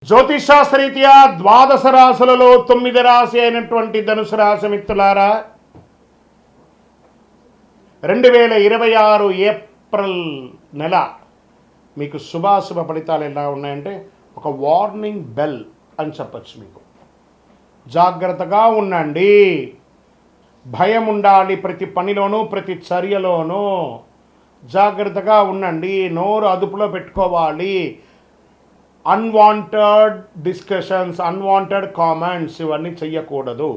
జ్యోతిషాస్త్రరీత్యా ద్వాదశ రాశులలో 9 రాశి అయినటువంటి ధనుసు రాశి మిత్రులారా 2026 ఏప్రిల్ నెల మీకు శుభాశుభ ఫలితాలు ఎలా ఉన్నాయంటే ఒక వార్నింగ్ బెల్ అని చెప్పచ్చు. మీకు జాగ్రత్తగా ఉండండి, భయం ఉండాలి, ప్రతి పనిలోనూ ప్రతి చర్యలోనూ జాగ్రత్తగా ఉండండి, నోరు అదుపులో పెట్టుకోవాలి. అన్వాంటెడ్ డిస్కషన్స్, అన్వాంటెడ్ కామెంట్స్ ఇవన్నీ చెయ్యకూడదు.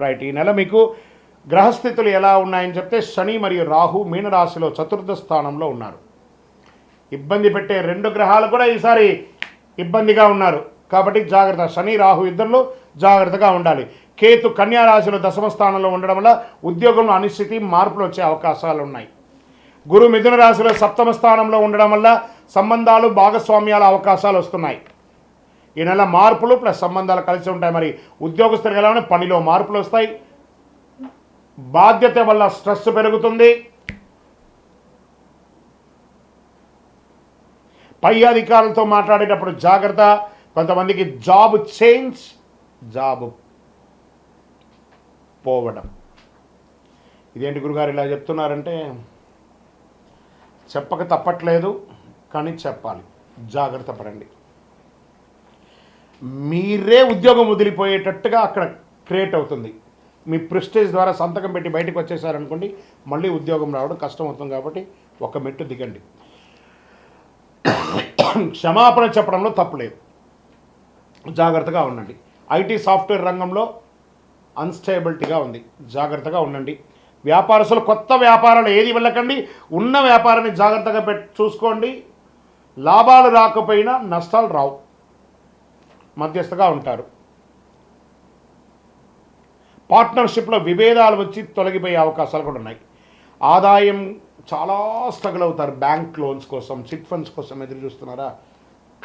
రైట్. ఈ నెల మీకు గ్రహస్థితులు ఎలా ఉన్నాయని చెప్తే శని మరియు రాహు మీనరాశిలో చతుర్థ స్థానంలో ఉన్నారు. ఇబ్బంది పెట్టే 2 గ్రహాలు కూడా ఈసారి ఇబ్బందిగా ఉన్నారు కాబట్టి జాగ్రత్త. శని రాహు ఇద్దరిలో జాగ్రత్తగా ఉండాలి. కేతు కన్యా రాశిలో దశమ స్థానంలో ఉండడం వల్ల ఉద్యోగంలో అనిశ్చితి, మార్పులు వచ్చే అవకాశాలు ఉన్నాయి. గురు మిథున రాశిలో సప్తమ స్థానంలో ఉండడం వల్ల సంబంధాలు, భాగస్వామ్యాల అవకాశాలు వస్తున్నాయి. ఈ నెల మార్పులు ప్లస్ సంబంధాలు కలిసి ఉంటాయి. మరి ఉద్యోగస్తులకు ఎలా పనిలో మార్పులు వస్తాయి, బాధ్యత వల్ల స్ట్రెస్ పెరుగుతుంది, పై అధికారులతో మాట్లాడేటప్పుడు జాగ్రత్త. కొంతమందికి జాబ్ చేంజ్, జాబ్ పోవడం. ఇదేంటి గురుగారు ఇలా చెప్తున్నారంటే చెప్పక తప్పట్లేదు, కానీ చెప్పాలి. జాగ్రత్త పడండి. మీరే ఉద్యోగం వదిలిపోయేటట్టుగా అక్కడ క్రియేట్ అవుతుంది. మీ ప్రెస్టేజ్ ద్వారా సంతకం పెట్టి బయటకు వచ్చేసారనుకోండి, మళ్ళీ ఉద్యోగం రావడం కష్టం అవుతుంది. కాబట్టి ఒక మెట్టు దిగండి. క్షమాపణ చెప్పడంలో తప్పులేదు, జాగ్రత్తగా ఉండండి. ఐటీ సాఫ్ట్వేర్ రంగంలో అన్స్టేబిలిటీగా ఉంది, జాగ్రత్తగా ఉండండి. వ్యాపారస్తులు కొత్త వ్యాపారాలు ఏది వెళ్ళకండి, ఉన్న వ్యాపారాన్ని జాగ్రత్తగా చూసుకోండి. లాభాలు రాకపోయినా నష్టాలు రావు, మధ్యస్థగా ఉంటారు. పార్ట్నర్షిప్లో విభేదాలు వచ్చి తొలగిపోయే అవకాశాలు కూడా ఉన్నాయి. ఆదాయం చాలా స్ట్రగుల్ అవుతారు. బ్యాంక్ లోన్స్ కోసం, చిట్ ఫండ్స్ కోసం ఎదురు చూస్తున్నారా,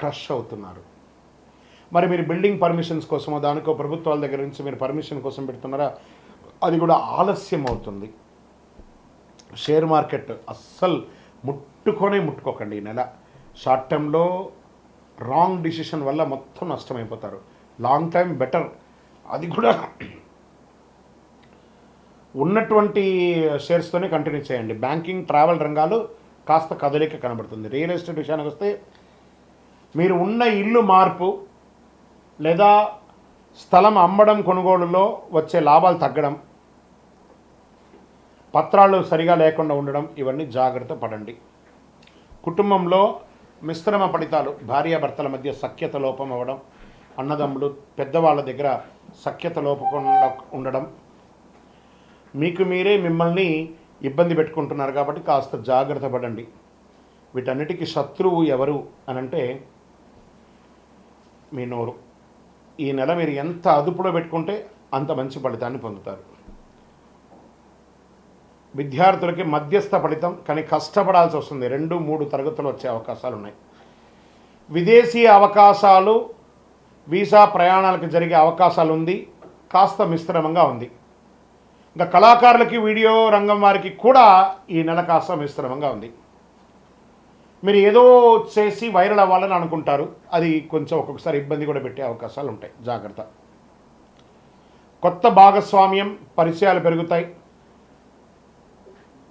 క్రష్ అవుతున్నారు. మరి మీరు బిల్డింగ్ పర్మిషన్స్ కోసమో దానికో ప్రభుత్వాల దగ్గర నుంచి మీరు పర్మిషన్ కోసం పెడుతున్నారా, అది కూడా ఆలస్యం అవుతుంది. షేర్ మార్కెట్ అస్సలు ముట్టుకోకండి. ఈ నెల షార్ట్ టర్మ్లో రాంగ్ డిసిషన్ వల్ల మొత్తం నష్టమైపోతారు. Long time better. అది కూడా ఉన్నటువంటి షేర్స్తోనే కంటిన్యూ చేయండి. బ్యాంకింగ్, ట్రావెల్ రంగాలు కాస్త కదలిక కనబడుతుంది. రియల్ ఎస్టేట్ విషయానికి వస్తే మీరు ఉన్న ఇల్లు మార్పు లేదా స్థలం అమ్మడం, కొనుగోలులో వచ్చే లాభాలు తగ్గడం, పత్రాలు సరిగా లేకుండా ఉండడం, ఇవన్నీ జాగ్రత్త పడండి. కుటుంబంలో మిశ్రమ ఫలితాలు, భార్యాభర్తల మధ్య సఖ్యత లోపం అవ్వడం, అన్నదమ్ములు పెద్దవాళ్ళ దగ్గర సఖ్యత లోపకుండా ఉండడం, మీకు మీరే మిమ్మల్ని ఇబ్బంది పెట్టుకుంటున్నారు కాబట్టి కాస్త జాగ్రత్త పడండి. వీటన్నిటికీ శత్రువు ఎవరు అనంటే మీ నోరు. ఈ నెల మీరు ఎంత అదుపులో పెట్టుకుంటే అంత మంచి ఫలితాన్ని పొందుతారు. విద్యార్థులకి మధ్యస్థ ఫలితం, కానీ కష్టపడాల్సి వస్తుంది. 2-3 తరగతులు వచ్చే అవకాశాలు ఉన్నాయి. విదేశీ అవకాశాలు, వీసా ప్రయాణాలకు జరిగే అవకాశాలు ఉంది, కాస్త మిశ్రమంగా ఉంది. ఇంకా కళాకారులకి, వీడియో రంగం వారికి కూడా ఈ నెల కాస్త మిశ్రమంగా ఉంది. మీరు ఏదో చేసి వైరల్ అవ్వాలని అనుకుంటారు, అది కొంచెం ఒక్కొక్కసారి ఇబ్బంది కూడా పెట్టే అవకాశాలు ఉంటాయి, జాగ్రత్త. కొత్త భాగస్వామ్యం, పరిచయాలు పెరుగుతాయి.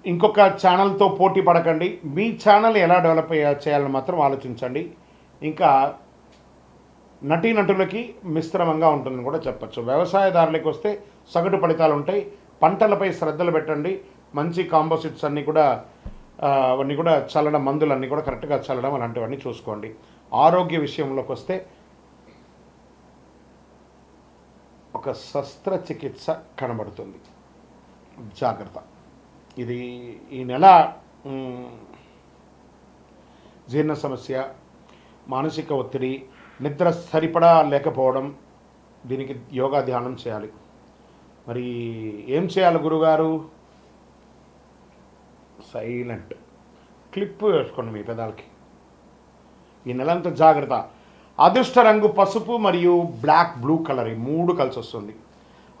ఇంకొక ఛానల్తో పోటీ పడకండి. మీ ఛానల్ ఎలా డెవలప్ చేయాలని మాత్రం ఆలోచించండి. ఇంకా నటీనటులకి మిశ్రమంగా ఉంటుందని కూడా చెప్పచ్చు. వ్యవసాయదారులకు వస్తే సగటు ఫలితాలు ఉంటాయి. పంటలపై శ్రద్ధలు పెట్టండి. మంచి కాంపోజిట్స్ అన్నీ కూడా అవన్నీ కూడా చల్లడం, మందులన్నీ కూడా కరెక్ట్గా చల్లడం, అలాంటివన్నీ చూసుకోండి. ఆరోగ్య విషయంలోకి వస్తే ఒక శస్త్రచికిత్స కనబడుతుంది, జాగ్రత్త. ఇది ఈ నెల జీర్ణ సమస్య, మానసిక ఒత్తిడి, నిద్ర సరిపడా లేకపోవడం, దీనికి యోగా ధ్యానం చేయాలి. మరి ఏం చేయాలి గురుగారు? సైలెంట్ క్లిప్ వేసుకోండి మీ పెదాలకి. ఈ నెలంతా జాగ్రత్త. అదృష్ట రంగు పసుపు మరియు బ్లూ కలర్, ఈ 3 కలిసి వస్తుంది.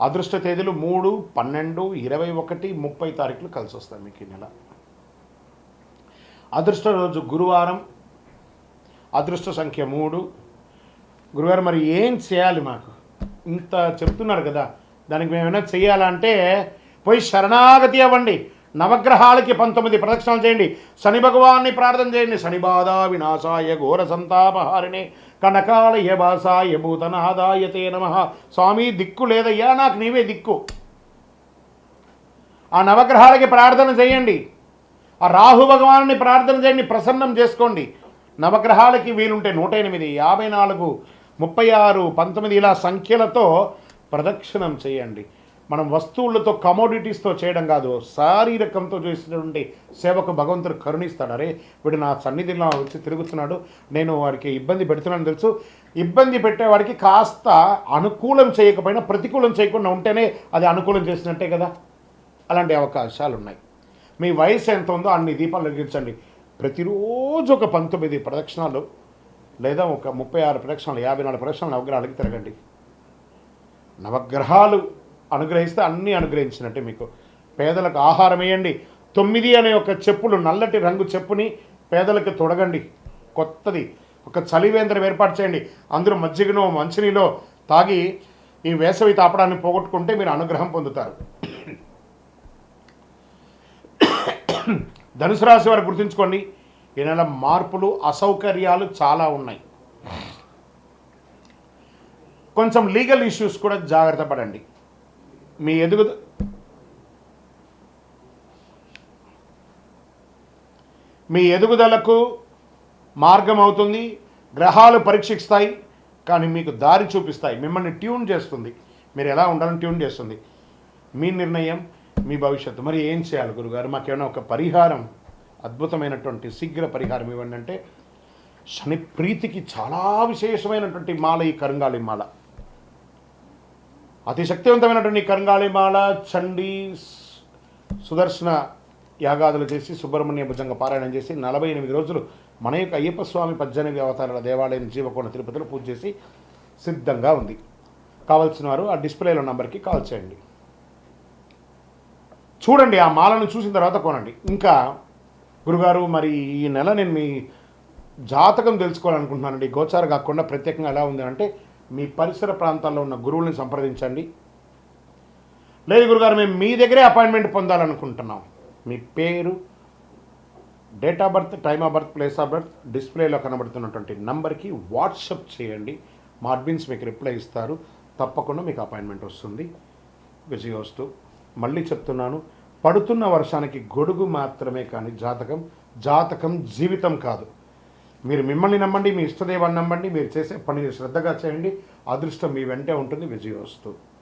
అదృష్ట తేదీలు 3, 12, 21, 30 తారీఖులు కలిసి వస్తాయి మీకు ఈ నెల. అదృష్ట రోజు గురువారం, అదృష్ట సంఖ్య 3, గురుగారు మరి ఏం చేయాలి మాకు? ఇంత చెప్తున్నారు కదా, దానికి మేము ఏమైనా చేయాలంటే పోయి శరణాగతి అవ్వండి. నవగ్రహాలకి 19 ప్రదక్షిణాలు చేయండి. శని భగవాన్ని ప్రార్థన చేయండి. శని బాధ వినాశాయ ఘోర సంతాపహారిణి కనకాలయ భాసాయ భూతనాదాయతే నమ. స్వామి దిక్కు లేదయ్యా, నాకు నీవే దిక్కు. ఆ నవగ్రహాలకి ప్రార్థన చేయండి. ఆ రాహు భగవాన్ని ప్రార్థన చేయండి, ప్రసన్నం చేసుకోండి. నవగ్రహాలకి వీలుంటే 108, 54, 36, 19 ఇలా సంఖ్యలతో ప్రదక్షిణం చేయండి. మనం వస్తువులతో కమోడిటీస్తో చేయడం కాదు, శారీరకంతో చేసినటువంటి సేవకు భగవంతుడు కరుణిస్తాడు. అరే వీడు నా సన్నిధిలో వచ్చి తిరుగుతున్నాడు, నేను వాడికి ఇబ్బంది పెడుతున్నాను తెలుసు. ఇబ్బంది పెట్టేవాడికి కాస్త అనుకూలం చేయకపోయినా ప్రతికూలం చేయకుండా ఉంటేనే అది అనుకూలం చేసినట్టే కదా. అలాంటి అవకాశాలు ఉన్నాయి. మీ వయసు ఎంత ఉందో అన్ని దీపాలు వెలిగించండి. ప్రతిరోజు ఒక 19 ప్రదక్షిణాలు లేదా ఒక 36 ప్రదక్షిణాలు, 54 ప్రదక్షిణాలు నవగ్రహాలకి తిరగండి. నవగ్రహాలు అనుగ్రహిస్తే అన్నీ అనుగ్రహించినట్టే మీకు. పేదలకు ఆహారం వేయండి. 9 అనే ఒక చెప్పులు, నల్లటి రంగు చెప్పుని పేదలకు తొడగండి. కొత్తది ఒక చలివేంద్రం ఏర్పాటు చేయండి. అందరూ మజ్జిగనో మంచినీలో తాగి ఈ వేసవి తాపడాన్ని పోగొట్టుకుంటే మీరు అనుగ్రహం పొందుతారు. ధనుసు రాశి వారు గుర్తుంచుకోండి, ఈ నెల మార్పులు అసౌకర్యాలు చాలా ఉన్నాయి. కొంచెం లీగల్ ఇష్యూస్ కూడా జాగ్రత్త పడండి. మీ ఎదుగుదలకు మార్గం అవుతుంది. గ్రహాలు పరీక్షిస్తాయి కానీ మీకు దారి చూపిస్తాయి. మిమ్మల్ని ట్యూన్ చేస్తుంది, మీరు ఎలా ఉండాలని ట్యూన్ చేస్తుంది. మీ నిర్ణయం, మీ భవిష్యత్తు. మరి ఏం చేయాలి గురుగారు? మాకేమైనా ఒక పరిహారం, అద్భుతమైనటువంటి శీఘ్ర పరిహారం ఇవ్వండి అంటే, శని ప్రీతికి చాలా విశేషమైనటువంటి మాల ఈ కరుంగాళి మాల. అతి శక్తివంతమైనటువంటి కరుంగాళి మాల చండీ సుదర్శన యాగాదులు చేసి సుబ్రహ్మణ్య భుజంగ పారాయణం చేసి 48 రోజులు మన యొక్క అయ్యప్ప స్వామి 18 అవతారాల దేవాలయం జీవకోణ తిరుపతిలో పూజ చేసి సిద్ధంగా ఉంది. కావాల్సిన వారు ఆ డిస్ప్లేలో నంబర్కి కాల్ చేయండి. చూడండి, ఆ మాలను చూసిన తర్వాత కొనండి. ఇంకా గురుగారు మరి ఈ నెల నేను మీ జాతకం తెలుసుకోవాలనుకుంటున్నానండి. గోచార కాకుండా ప్రత్యేకంగా ఎలా ఉంది అంటే, మీ పరిసర ప్రాంతాల్లో ఉన్న గురువుల్ని సంప్రదించండి. లేదు గురుగారు మేము మీ దగ్గరే అపాయింట్మెంట్ పొందాలనుకుంటున్నాం, మీ పేరు, date of birth, time of birth, place of birth డిస్ప్లేలో కనబడుతున్నటువంటి నంబర్కి వాట్సప్ చేయండి. మా అడ్మిన్స్ మీకు రిప్లై ఇస్తారు. తప్పకుండా మీకు అపాయింట్మెంట్ వస్తుంది. విజయోస్తు. మళ్ళీ చెప్తున్నాను, పడుతున్న వర్షానికి గొడుగు మాత్రమే కానీ జాతకం జీవితం కాదు. మీరు మిమ్మల్ని నమ్మండి, మీ ఇష్టదేవాన్ని నమ్మండి, మీరు చేసే పనిని శ్రద్ధగా చేయండి. అదృష్టం మీ వెంటే ఉంటుంది. విజయోస్తు.